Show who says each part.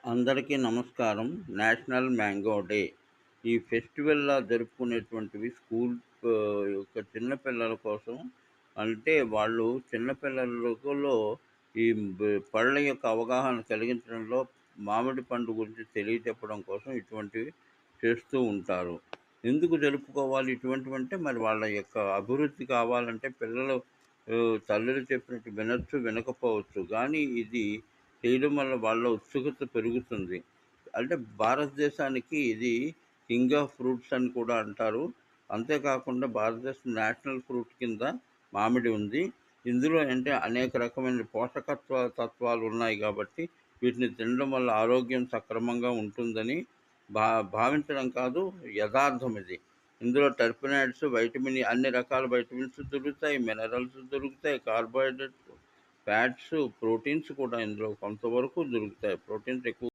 Speaker 1: అందరికీ నమస్కారం. National mango day. ఈ ఫెస్టివల్‌లా జరుపుకునేటువంటివి స్కూల్ యొక్క చిన్న పిల్లల కోసం. అంటే వాళ్ళు చిన్న పిల్లలలో ఈ పళ్ళ యొక్క అవగాహన కలిగించడంలో మామిడి పండు గురించి తెలియచెప్పడం కోసం ఇటువంటివి చేస్తూ ఉంటారు. ఎందుకు జరుపుకోవాలి ఇటువంటివంటే మరి వాళ్ళ యొక్క అభివృద్ధి కావాలంటే పిల్లలు తల్లులు చెప్పినట్టు వినొచ్చు, వినకపోవచ్చు. గానీ ఇది చేయడం వల్ల వాళ్ళ ఉత్సుకత పెరుగుతుంది. అంటే భారతదేశానికి ఇది కింగ్ ఆఫ్ ఫ్రూట్స్ అని కూడా అంటారు. అంతేకాకుండా భారతదేశం నేషనల్ ఫ్రూట్ కింద మామిడి ఉంది. ఇందులో అంటే అనేక రకమైన తత్వాలు ఉన్నాయి గాబట్టి, వీటిని తినడం వల్ల ఆరోగ్యం సక్రమంగా ఉంటుందని భా భావించడం కాదు, యదార్థం ఇది. ఇందులో టెర్పెనాయిడ్స్, అన్ని రకాల వైటమిన్స్ దొరుకుతాయి, మినరల్స్ దొరుకుతాయి, కార్బోహైడ్రేట్స్, ఫ్యాట్స్, ప్రోటీన్స్ కూడా ఇందులో కొంతవరకు దొరుకుతాయి. ప్రోటీన్స్ ఎక్కువ